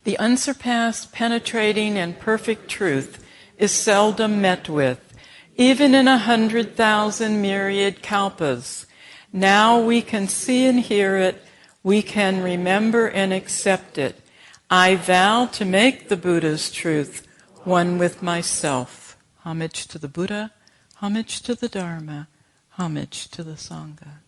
The unsurpassed, penetrating, and perfect truth is seldom met with, even in 100,000 myriad kalpas. Now we can see and hear it, we can remember and accept it. I vow to make the Buddha's truth one with myself. Homage to the Buddha, homage to the Dharma, homage to the Sangha.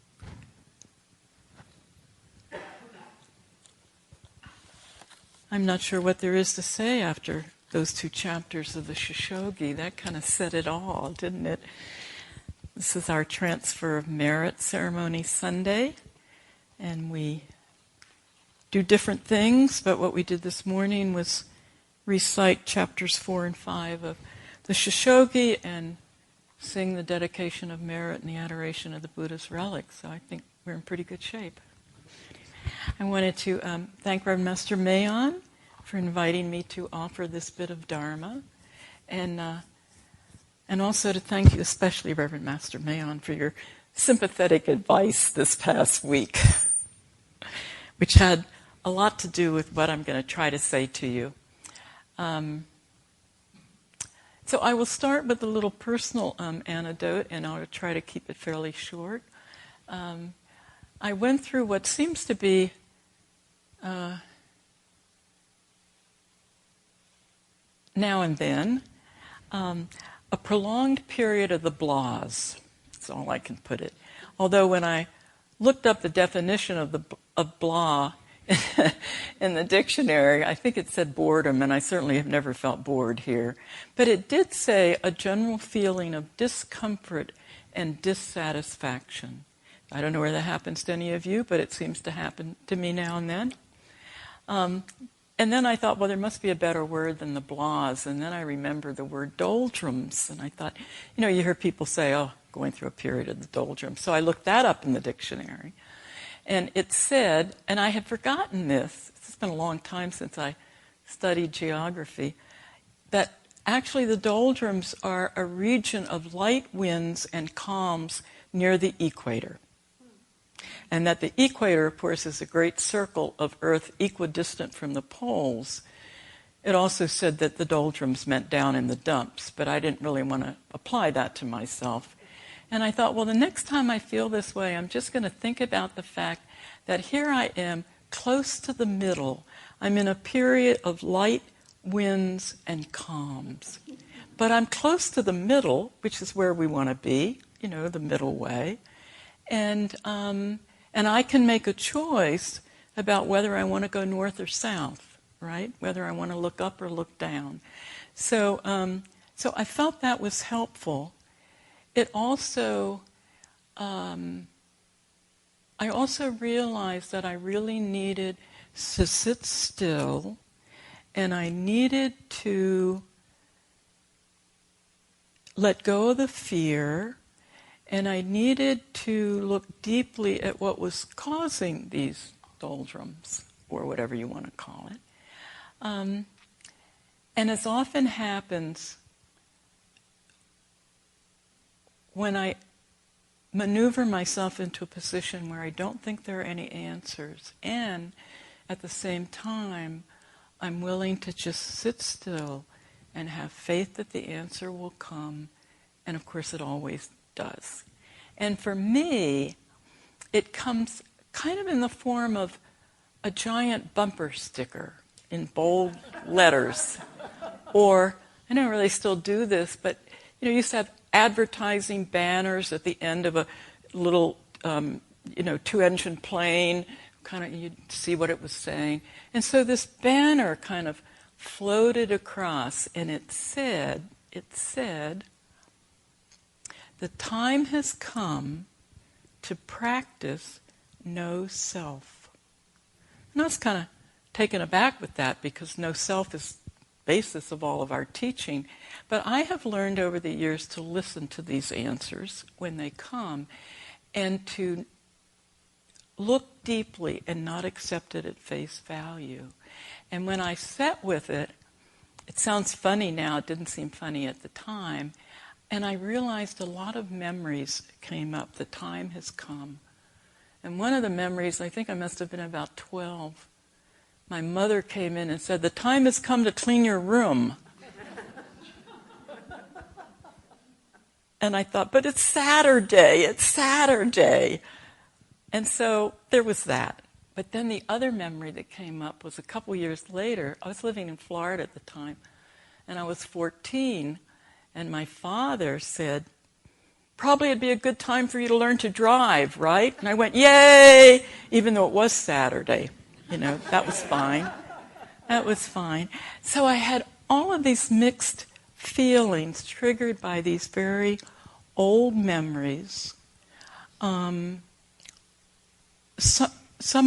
I'm not sure what there is to say after those 2 chapters of the Shishogi. That kind of said it all, didn't it? This is our Transfer of Merit Ceremony Sunday, and we do different things, but what we did this morning was recite chapters 4 and 5 of the Shishogi and sing the dedication of merit and the adoration of the Buddha's relics. So I think we're in pretty good shape. I wanted to thank Reverend Master Mayon for inviting me to offer this bit of Dharma, and also to thank you, especially Reverend Master Mayon, for your sympathetic advice this past week, which had a lot to do with what I'm going to try to say to you. So I will start with a little personal anecdote, and I'll try to keep it fairly short. I went through what seems to be now and then a prolonged period of the blahs. That's all I can put it. Although when I looked up the definition of blah in the dictionary, I think it said boredom, and I certainly have never felt bored here. But it did say a general feeling of discomfort and dissatisfaction. I don't know where that happens to any of you, but it seems to happen to me now and then. And then I thought, well, there must be a better word than the blahs. And then I remembered the word doldrums. And I thought, you hear people say, oh, going through a period of the doldrums. So I looked that up in the dictionary. And it said, and I had forgotten this, it's been a long time since I studied geography, that actually the doldrums are a region of light winds and calms near the equator. And that the equator, of course, is a great circle of Earth equidistant from the poles. It also said that the doldrums meant down in the dumps, but I didn't really want to apply that to myself. And I thought, well, the next time I feel this way, I'm just going to think about the fact that here I am, close to the middle. I'm in a period of light winds and calms. But I'm close to the middle, which is where we want to be, the middle way. And I can make a choice about whether I want to go north or south, right? Whether I want to look up or look down. So I felt that was helpful. It also, I also realized that I really needed to sit still, and I needed to let go of the fear, and I needed to look deeply at what was causing these doldrums, or whatever you want to call it. And as often happens, when I maneuver myself into a position where I don't think there are any answers, and at the same time, I'm willing to just sit still and have faith that the answer will come, and of course it always does. And for me, it comes kind of in the form of a giant bumper sticker in bold letters. Or, I don't really still do this, but you used to have advertising banners at the end of a little, 2-engine plane. Kind of, you'd see what it was saying. And so this banner kind of floated across, and it said, the time has come to practice no self. And I was kind of taken aback with that, because no self is the basis of all of our teaching. But I have learned over the years to listen to these answers when they come, and to look deeply and not accept it at face value. And when I sat with it, it sounds funny now, it didn't seem funny at the time, and I realized a lot of memories came up. The time has come. And one of the memories, I think I must have been about 12, my mother came in and said, "The time has come to clean your room." And I thought, but it's Saturday. And so there was that. But then the other memory that came up was a couple years later. I was living in Florida at the time, and I was 14, and my father said, "Probably it'd be a good time for you to learn to drive, right?" And I went, "Yay!" Even though it was Saturday. That was fine. That was fine. So I had all of these mixed feelings triggered by these very old memories. Some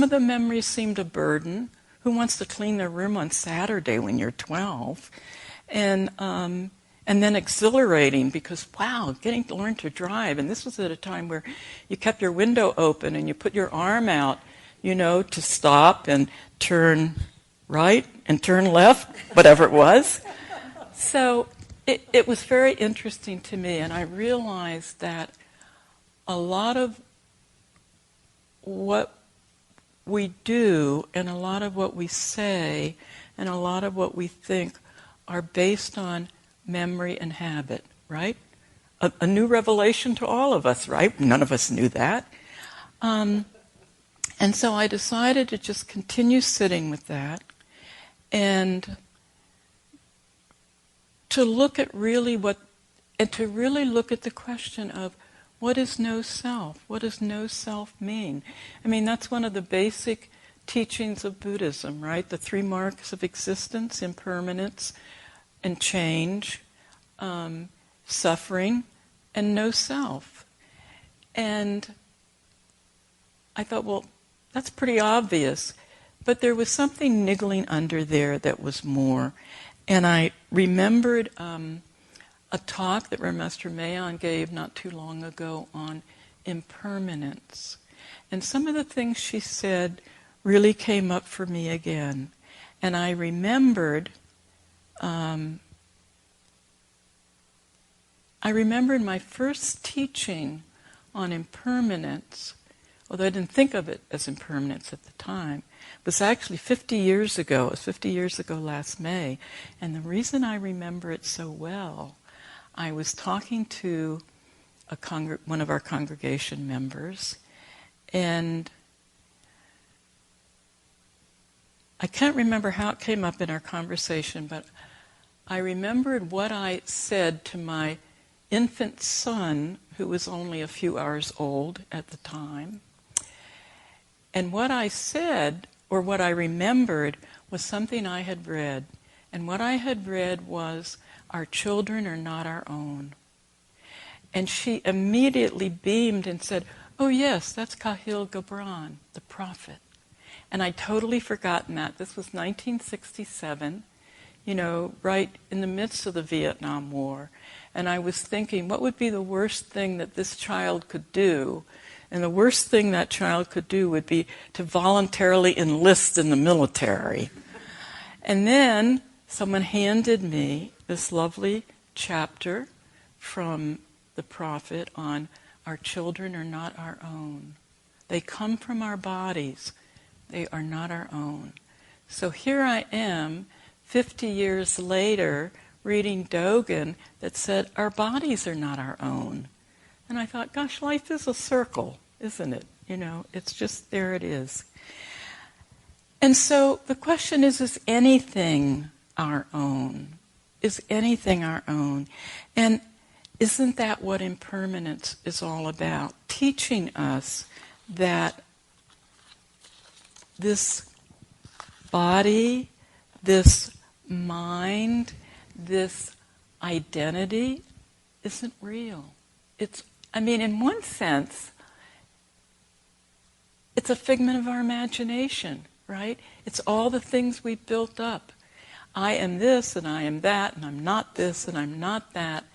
of the memories seemed a burden. Who wants to clean their room on Saturday when you're 12? And then exhilarating because, wow, getting to learn to drive. And this was at a time where you kept your window open and you put your arm out, to stop and turn right and turn left, whatever it was. So it was very interesting to me, and I realized that a lot of what we do and a lot of what we say and a lot of what we think are based on memory and habit, right? A new revelation to all of us, right? None of us knew that. And so I decided to just continue sitting with that and to look at really look at the question of what is no self? What does no self mean? I mean, that's one of the basic teachings of Buddhism, right? The 3 marks of existence: impermanence and change, suffering, and no self. And I thought, well, that's pretty obvious. But there was something niggling under there that was more. And I remembered a talk that Master Mayon gave not too long ago on impermanence. And some of the things she said really came up for me again. And I remembered my first teaching on impermanence, although I didn't think of it as impermanence at the time, was actually 50 years ago. It was 50 years ago last May. And the reason I remember it so well, I was talking to one of our congregation members, and I can't remember how it came up in our conversation, but I remembered what I said to my infant son, who was only a few hours old at the time. And what I said, or what I remembered, was something I had read. And what I had read was, "Our children are not our own." And she immediately beamed and said, "Oh yes, that's Kahlil Gibran, the prophet." And I'd totally forgotten that. This was 1967, right in the midst of the Vietnam War. And I was thinking, what would be the worst thing that this child could do? And the worst thing that child could do would be to voluntarily enlist in the military. And then someone handed me this lovely chapter from the prophet on our children are not our own. They come from our bodies. They are not our own. So here I am, 50 years later, reading Dogen that said our bodies are not our own. And I thought, gosh, life is a circle, isn't it? It's just, there it is. And so the question is anything our own? Is anything our own? And isn't that what impermanence is all about? Teaching us that this body, this mind, this identity isn't real. In one sense, it's a figment of our imagination, right? It's all the things we've built up. I am this, and I am that, and I'm not this, and I'm not that.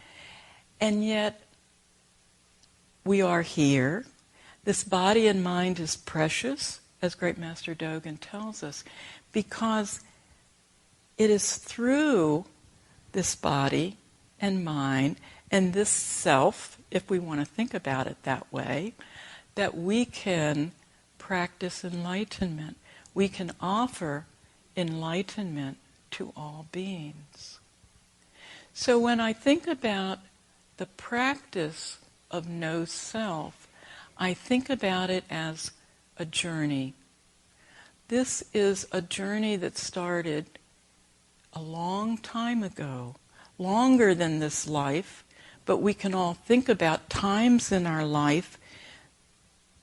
And yet, we are here. This body and mind is precious, as Great Master Dogen tells us, because it is through this body and mind and this self, if we want to think about it that way, that we can practice enlightenment. We can offer enlightenment to all beings. So when I think about the practice of no self, I think about it as a journey. This is a journey that started a long time ago, longer than this life, but we can all think about times in our life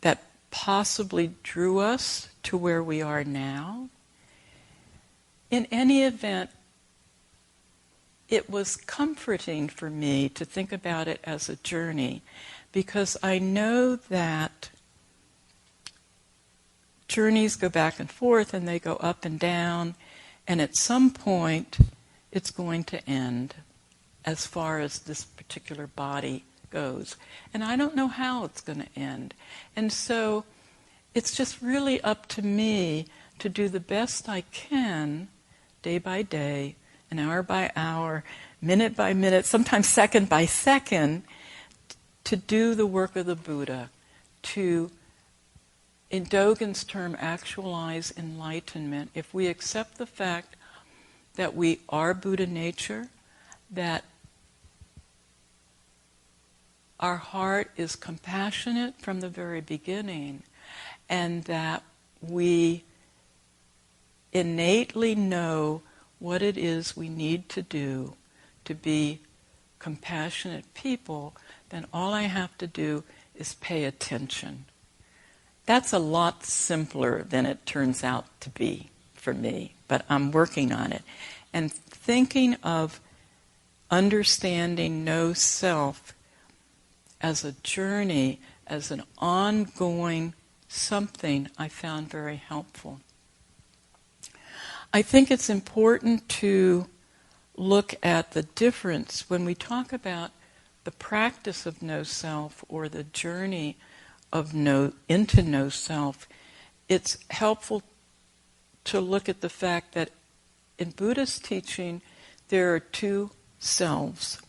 that possibly drew us to where we are now. In any event, it was comforting for me to think about it as a journey, because I know that journeys go back and forth and they go up and down, and at some point it's going to end as far as this particular body goes. And I don't know how it's going to end. And so it's just really up to me to do the best I can, day by day, and hour by hour, minute by minute, sometimes second by second, to do the work of the Buddha, to, in Dogen's term, actualize enlightenment. If we accept the fact that we are Buddha nature, that our heart is compassionate from the very beginning, and that we innately know what it is we need to do to be compassionate people, then all I have to do is pay attention. That's a lot simpler than it turns out to be for me, but I'm working on it. And thinking of understanding no self as a journey, as an ongoing something, I found very helpful. I think it's important to look at the difference when we talk about the practice of no self or the journey of into no self. It's helpful to look at the fact that in Buddhist teaching there are two selves.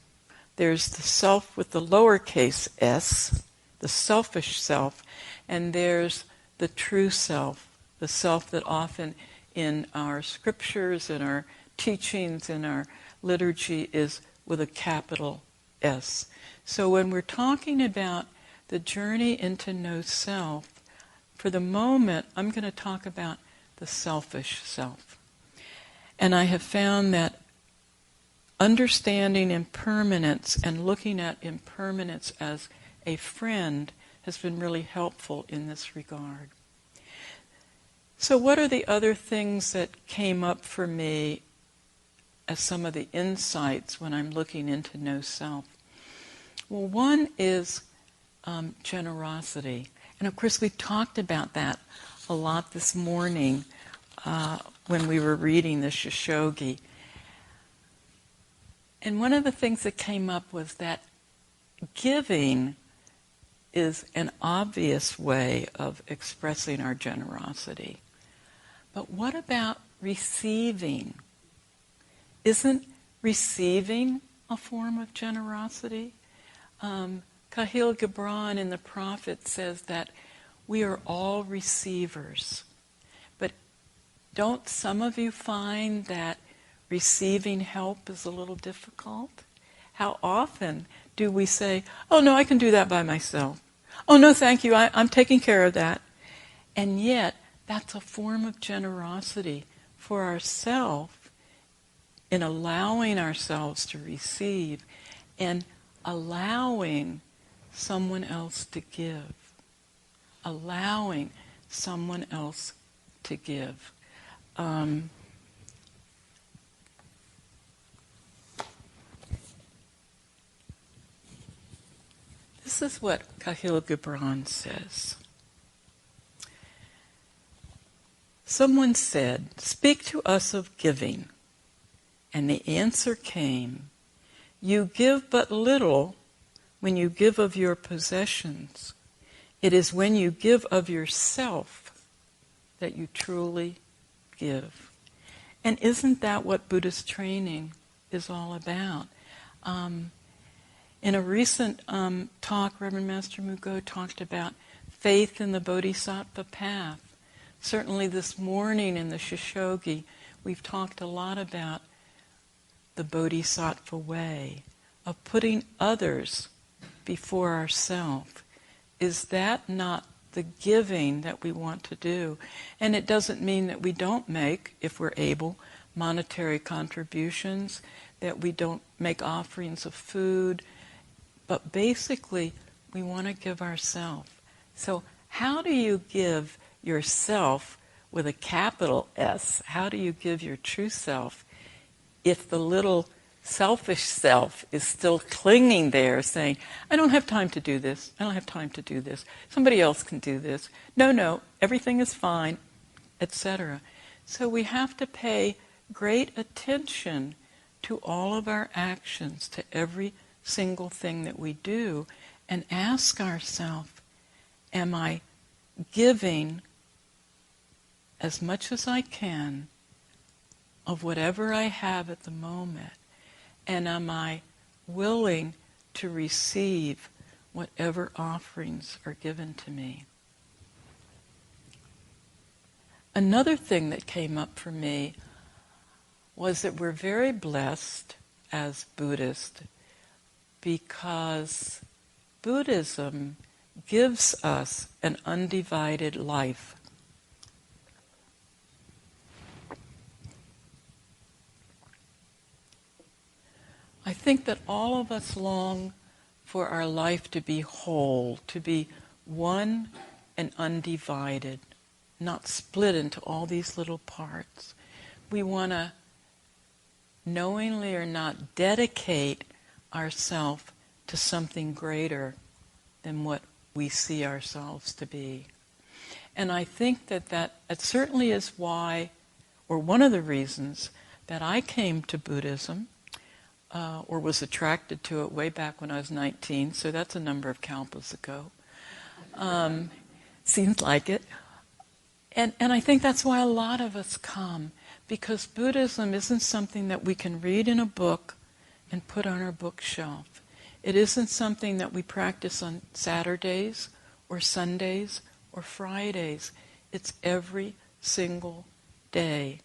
There's the self with the lowercase s, the selfish self, and there's the true self, the self that often in our scriptures, in our teachings, in our liturgy is with a capital S. So when we're talking about the journey into no self, for the moment I'm going to talk about the selfish self. And I have found that understanding impermanence and looking at impermanence as a friend has been really helpful in this regard. So what are the other things that came up for me as some of the insights when I'm looking into no self? Well, one is generosity. And of course we talked about that a lot this morning when we were reading the Shoshogi. And one of the things that came up was that giving is an obvious way of expressing our generosity. But what about receiving? Isn't receiving a form of generosity? Kahlil Gibran in the Prophet says that we are all receivers. But don't some of you find that receiving help is a little difficult? How often do we say, oh no, I can do that by myself. Oh no, thank you, I'm taking care of that. And yet, that's a form of generosity for ourselves in allowing ourselves to receive and allowing someone else to give. Allowing someone else to give. This is what Kahlil Gibran says. Someone said, "Speak to us of giving." And the answer came, "You give but little when you give of your possessions. It is when you give of yourself that you truly give." And isn't that what Buddhist training is all about? In a recent talk, Reverend Master Mugo talked about faith in the Bodhisattva path. Certainly this morning in the Shoshogi, we've talked a lot about the Bodhisattva way of putting others before ourselves. Is that not the giving that we want to do? And it doesn't mean that we don't make, if we're able, monetary contributions, that we don't make offerings of food, but basically we want to give ourselves. So how do you give yourself with a capital S? How do you give your true self if the little selfish self is still clinging there saying, I don't have time to do this, I don't have time to do this, somebody else can do this, no, everything is fine, etc. So we have to pay great attention to all of our actions, to every single thing that we do, and ask ourselves, am I giving as much as I can of whatever I have at the moment? And am I willing to receive whatever offerings are given to me? Another thing that came up for me was that we're very blessed as Buddhists because Buddhism gives us an undivided life. I think that all of us long for our life to be whole, to be one and undivided, not split into all these little parts. We want to, knowingly or not, dedicate ourselves to something greater than what we see ourselves to be. And I think that it certainly is why, or one of the reasons, that I came to Buddhism, or was attracted to it way back when I was 19, so that's a number of kalpas ago. Seems like it. And I think that's why a lot of us come, because Buddhism isn't something that we can read in a book and put on our bookshelf. It isn't something that we practice on Saturdays or Sundays or Fridays. It's every single day.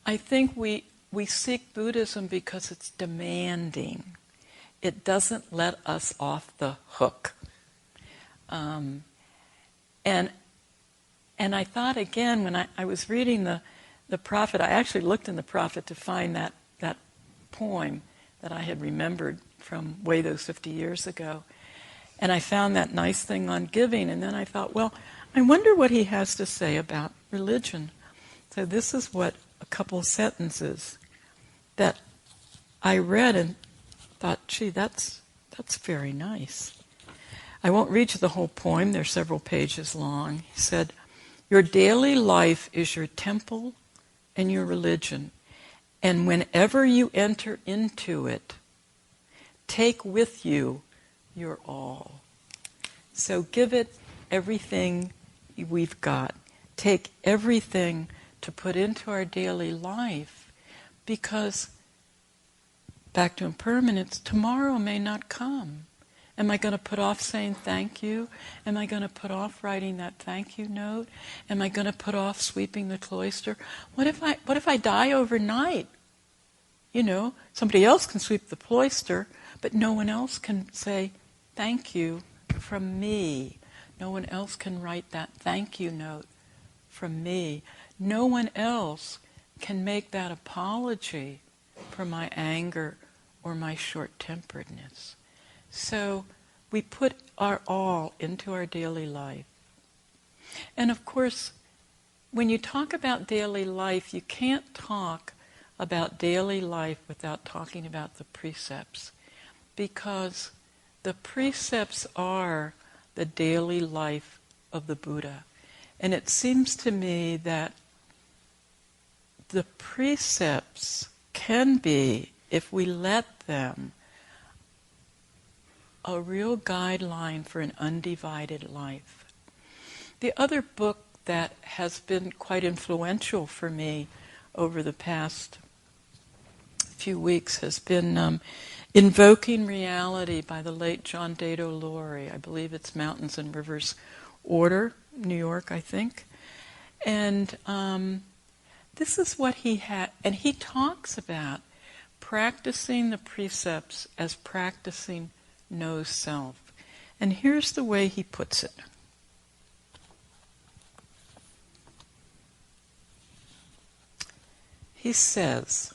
I think we seek Buddhism because it's demanding. It doesn't let us off the hook. And I thought again, when I was reading the prophet, I actually looked in the prophet to find that poem that I had remembered from way those 50 years ago. And I found that nice thing on giving, and then I thought, well, I wonder what he has to say about religion. So this is what a couple of sentences that I read and thought, gee, that's very nice. I won't read you the whole poem. They're several pages long. He said, your daily life is your temple and your religion. And whenever you enter into it, take with you your all. So give it everything we've got. Take everything to put into our daily life, because, back to impermanence, tomorrow may not come. Am I going to put off saying thank you? Am I going to put off writing that thank you note? Am I going to put off sweeping the cloister? What if I die overnight? You know, somebody else can sweep the cloister, but no one else can say thank you from me. No one else can write that thank you note from me. No one else can make that apology for my anger or my short-temperedness. So we put our all into our daily life. And of course, when you talk about daily life, you can't talk about daily life without talking about the precepts, because the precepts are the daily life of the Buddha. And it seems to me that the precepts can be, if we let them, a real guideline for an undivided life. The other book that has been quite influential for me over the past few weeks has been Invoking Reality by the late John Dado Laurie. I believe it's Mountains and Rivers Order, New York, I think. And this is what he had, and he talks about practicing the precepts as practicing no self. And here's the way he puts it. He says,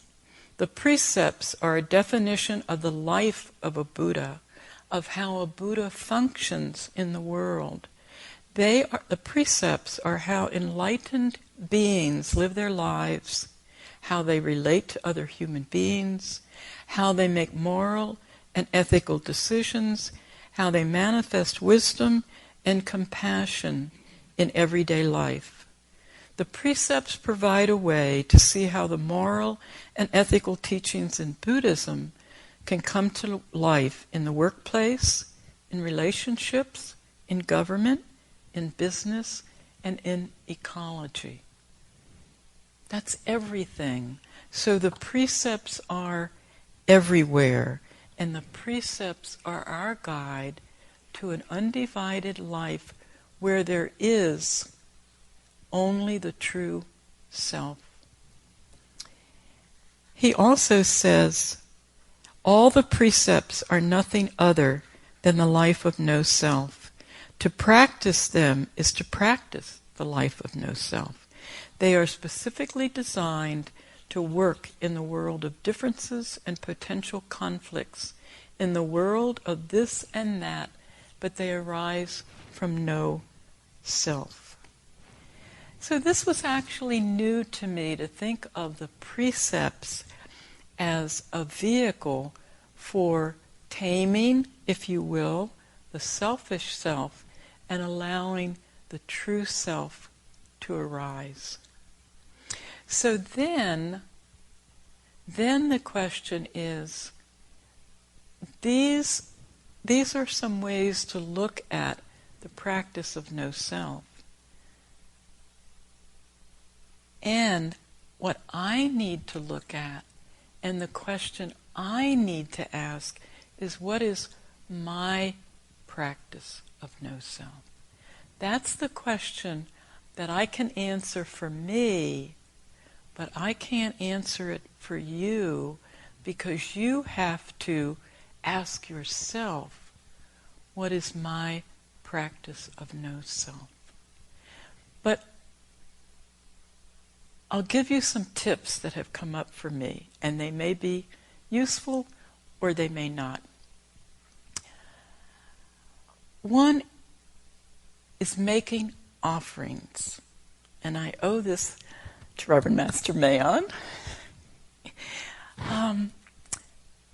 the precepts are a definition of the life of a Buddha, of how a Buddha functions in the world. The precepts are how enlightened beings live their lives, how they relate to other human beings, how they make moral and ethical decisions, how they manifest wisdom and compassion in everyday life. The precepts provide a way to see how the moral and ethical teachings in Buddhism can come to life in the workplace, in relationships, in government, in business, and in ecology. That's everything. So the precepts are everywhere, and the precepts are our guide to an undivided life where there is only the true self. He also says, all the precepts are nothing other than the life of no self. To practice them is to practice the life of no self. They are specifically designed to work in the world of differences and potential conflicts, in the world of this and that, but they arise from no self. So this was actually new to me, to think of the precepts as a vehicle for taming, if you will, the selfish self and allowing the true self to arise. So then the question is, these are some ways to look at the practice of no self. And what I need to look at, and the question I need to ask, is what is my practice of no self? That's the question that I can answer for me, but I can't answer it for you, because you have to ask yourself, what is my practice of no self? But I'll give you some tips that have come up for me, and they may be useful or they may not. One is making offerings, and I owe this to Reverend Master Mayon.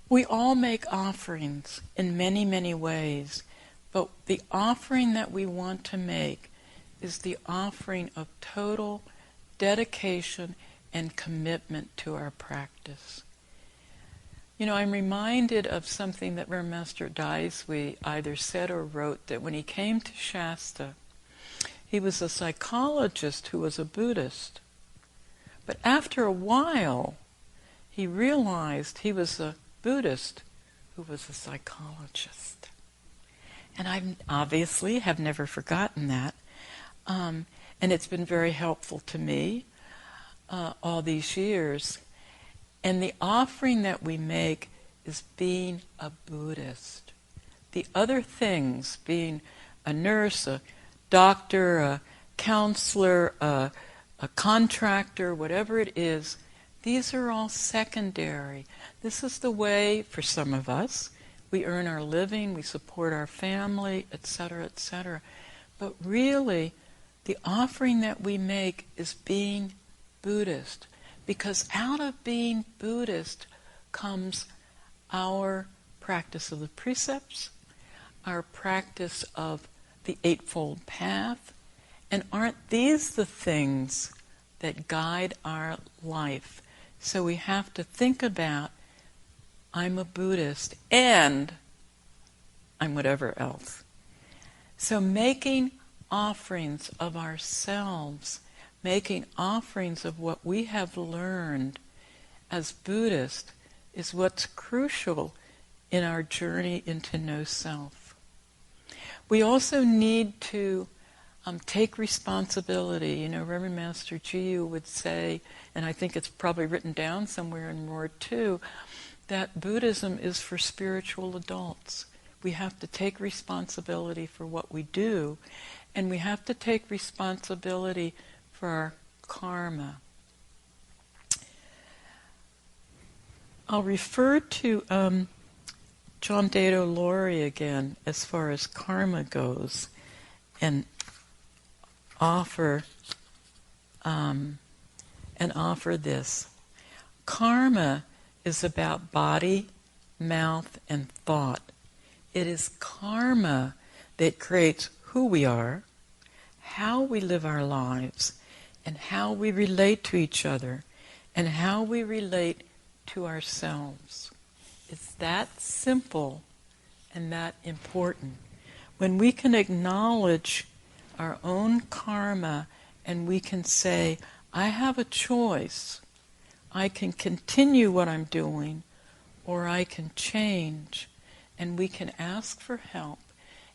We all make offerings in many, many ways, but the offering that we want to make is the offering of total dedication and commitment to our practice. You know, I'm reminded of something that Reverend Master Daisui either said or wrote, that when he came to Shasta, he was a psychologist who was a Buddhist. But after a while, he realized he was a Buddhist who was a psychologist. And I obviously have never forgotten that. And it's been very helpful to me all these years. And the offering that we make is being a Buddhist. The other things, being a nurse, a doctor, a counselor, a contractor, whatever it is, these are all secondary. This is the way, for some of us, we earn our living, we support our family, etc., etc. But really, the offering that we make is being Buddhist, because out of being Buddhist comes our practice of the precepts, our practice of the Eightfold Path, and aren't these the things that guide our life? So we have to think about, I'm a Buddhist and I'm whatever else. So making offerings of ourselves, making offerings of what we have learned as Buddhists, is what's crucial in our journey into no self. We also need to take responsibility. You know, Reverend Master Jiyu would say, and I think it's probably written down somewhere in Word 2, that Buddhism is for spiritual adults. We have to take responsibility for what we do, and we have to take responsibility for our karma. I'll refer to John Dado Laurie again as far as karma goes, and offer this. Karma is about body, mouth, and thought. It is karma that creates who we are, how we live our lives, and how we relate to each other, and how we relate to ourselves. It's that simple and that important. When we can acknowledge our own karma and we can say, I have a choice. I can continue what I'm doing, or I can change. And we can ask for help,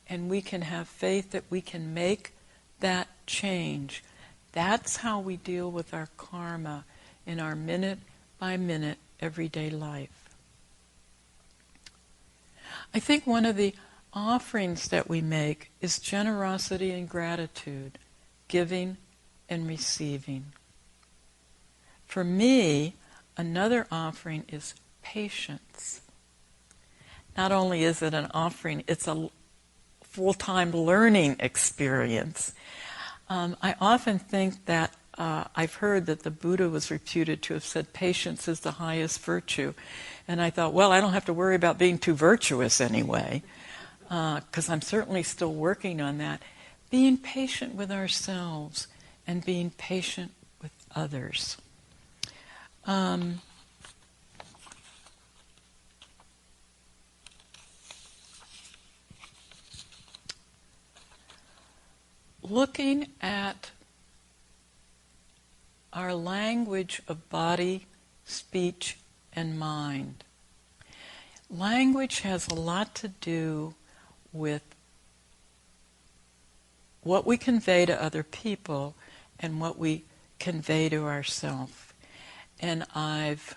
and we can have faith that we can make that change. That's how we deal with our karma in our minute-by-minute everyday life. I think one of the offerings that we make is generosity and gratitude, giving and receiving. For me, another offering is patience. Not only is it an offering, it's a full-time learning experience. I often think that I've heard that the Buddha was reputed to have said patience is the highest virtue. And I thought, well, I don't have to worry about being too virtuous anyway, because I'm certainly still working on that. Being patient with ourselves and being patient with others. Looking at our language of body, speech, and mind. Language has a lot to do with what we convey to other people and what we convey to ourselves. And I've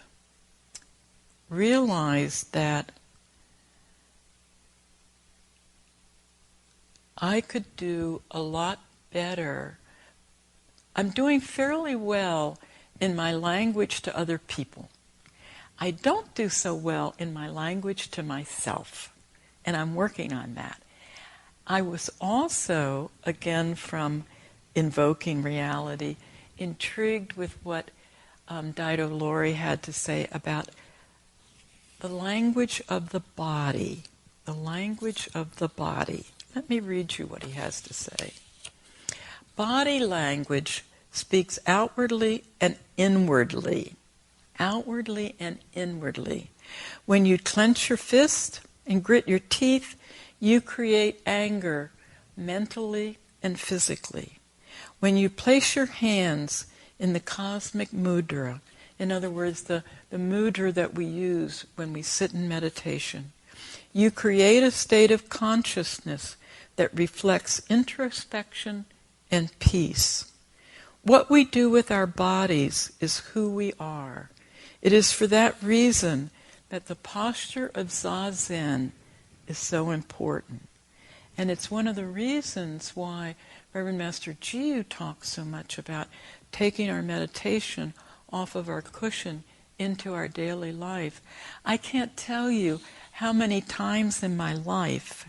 realized that I could do a lot better. I'm doing fairly well in my language to other people. I don't do so well in my language to myself, and I'm working on that. I was also, again from invoking reality, intrigued with what Dado Laurie had to say about the language of the body. The language of the body. Let me read you what he has to say. Body language speaks outwardly and inwardly. Outwardly and inwardly. When you clench your fist and grit your teeth, you create anger mentally and physically. When you place your hands in the cosmic mudra, in other words, the mudra that we use when we sit in meditation, you create a state of consciousness that reflects introspection and peace. What we do with our bodies is who we are. It is for that reason that the posture of Zazen is so important. And it's one of the reasons why Reverend Master Jiyu talks so much about taking our meditation off of our cushion into our daily life. I can't tell you how many times in my life,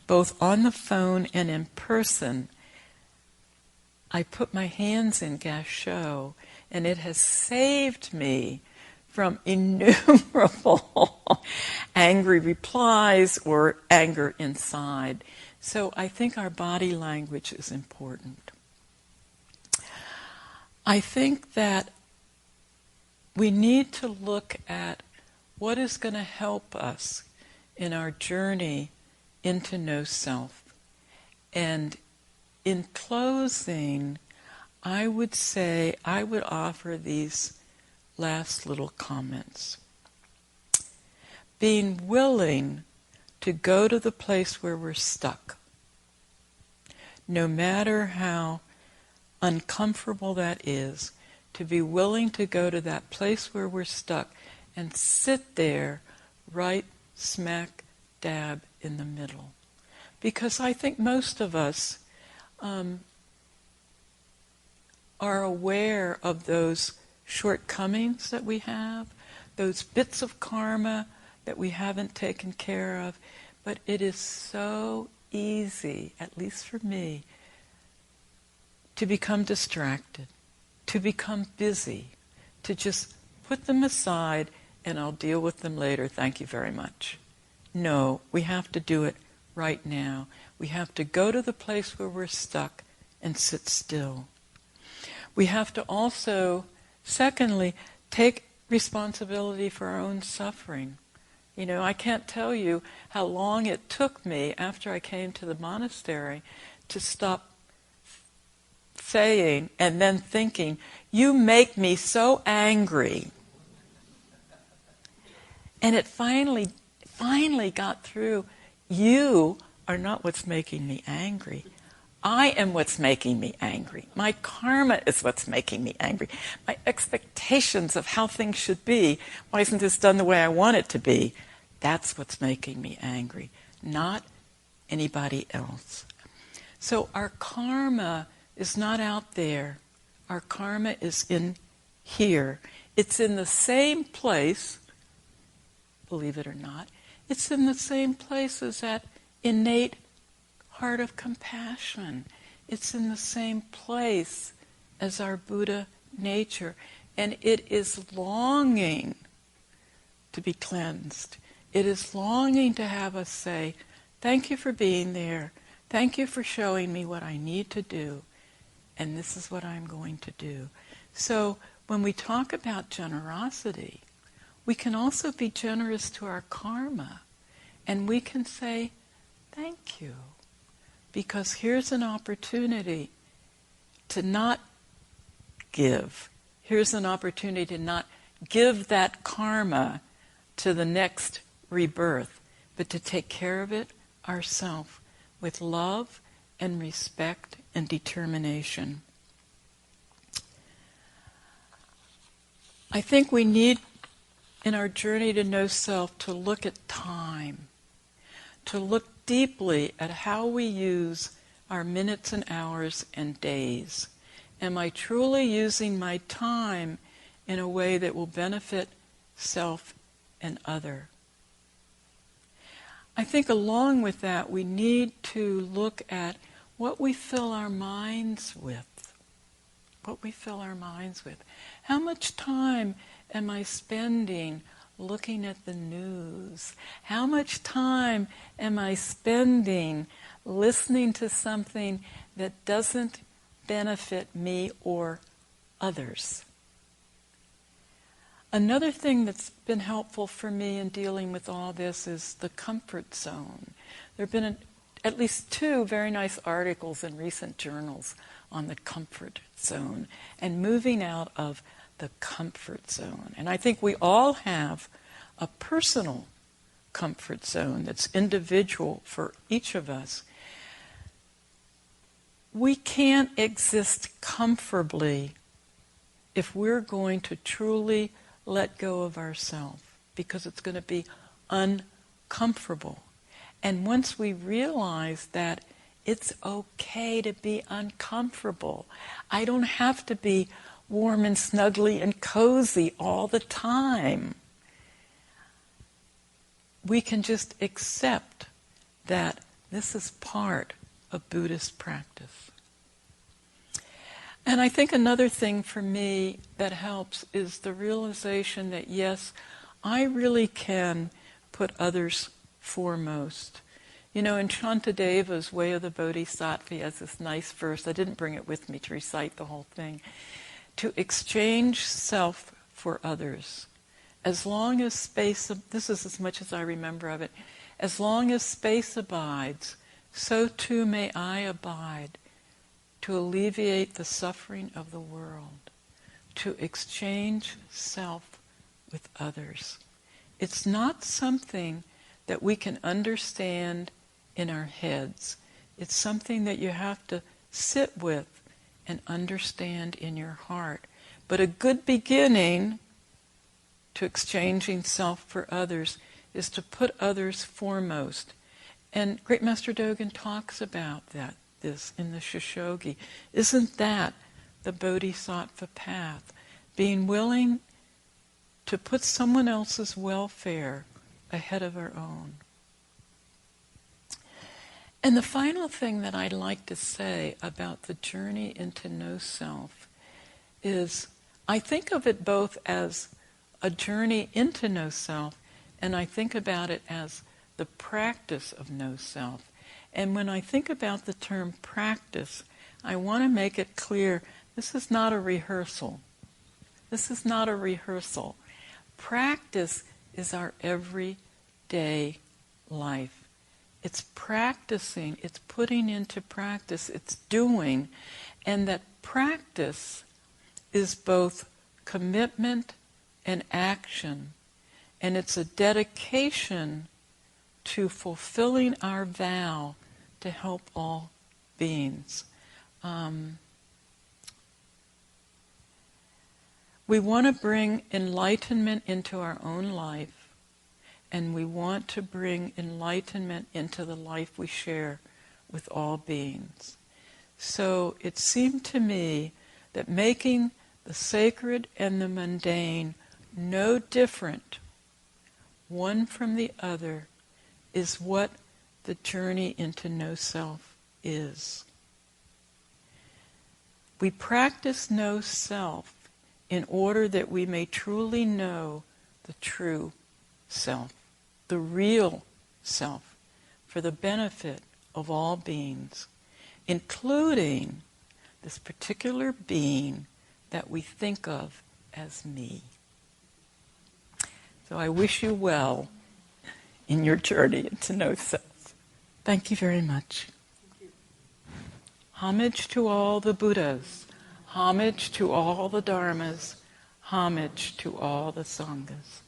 both on the phone and in person, I put my hands in Gasho, and it has saved me from innumerable angry replies or anger inside. So I think our body language is important. I think that we need to look at what is going to help us in our journey into no self. And in closing, I would say, I would offer these last little comments. Being willing to go to the place where we're stuck. no matter how uncomfortable that is, to be willing to go to that place where we're stuck and sit there right smack dab in the middle. Because I think most of us are aware of those shortcomings that we have, those bits of karma that we haven't taken care of, but it is so easy, at least for me, to become distracted, to become busy, to just put them aside and I'll deal with them later, thank you very much. No, we have to do it right now. We have to go to the place where we're stuck and sit still. We have to also, secondly, take responsibility for our own suffering. You know, I can't tell you how long it took me after I came to the monastery to stop saying and then thinking, you make me so angry. And it finally got through, you are not what's making me angry. I am what's making me angry. My karma is what's making me angry. My expectations of how things should be, why isn't this done the way I want it to be? That's what's making me angry, not anybody else. So our karma is not out there. Our karma is in here. It's in the same place, believe it or not, it's in the same place as that innate heart of compassion. It's in the same place as our Buddha nature. And it is longing to be cleansed. It is longing to have us say, thank you for being there. Thank you for showing me what I need to do. And this is what I'm going to do. So when we talk about generosity, we can also be generous to our karma. And we can say, thank you. Because here's an opportunity to not give. Here's an opportunity to not give that karma to the next rebirth, but to take care of it ourselves with love and respect and determination. I think we need, in our journey to know self, to look at time, to look deeply at how we use our minutes and hours and days. Am I truly using my time in a way that will benefit self and other? I think along with that, we need to look at what we fill our minds with. What we fill our minds with. How much time am I spending looking at the news? How much time am I spending listening to something that doesn't benefit me or others? Another thing that's been helpful for me in dealing with all this is the comfort zone. There have been at least 2 very nice articles in recent journals on the comfort zone and moving out of the comfort zone. And I think we all have a personal comfort zone that's individual for each of us. We can't exist comfortably if we're going to truly let go of ourselves, because it's going to be uncomfortable. And once we realize that it's okay to be uncomfortable, I don't have to be warm and snuggly and cozy all the time. We can just accept that this is part of Buddhist practice. And I think another thing for me that helps is the realization that, yes, I really can put others foremost. You know, in Shantadeva's Way of the Bodhisattva, he has this nice verse. I didn't bring it with me to recite the whole thing. To exchange self for others. As long as space, this is as much as I remember of it, as long as space abides, so too may I abide, to alleviate the suffering of the world, to exchange self with others. It's not something that we can understand in our heads. It's something that you have to sit with and understand in your heart. But a good beginning to exchanging self for others is to put others foremost. And Great Master Dogen talks about this in the Shishogi. Isn't that the Bodhisattva path? Being willing to put someone else's welfare ahead of our own. And the final thing that I'd like to say about the journey into no self is I think of it both as a journey into no self, and I think about it as the practice of no self. And when I think about the term practice, I want to make it clear this is not a rehearsal. This is not a rehearsal. Practice is our everyday life. It's practicing, it's putting into practice, it's doing, and that practice is both commitment and action, and it's a dedication to fulfilling our vow to help all beings. We want to bring enlightenment into our own life, and we want to bring enlightenment into the life we share with all beings. So it seemed to me that making the sacred and the mundane no different, one from the other, is what the journey into no self is. We practice no self in order that we may truly know the true self, the real self, for the benefit of all beings, including this particular being that we think of as me. So I wish you well in your journey into no self. Thank you very much. Homage to all the Buddhas, homage to all the Dharmas, homage to all the Sanghas.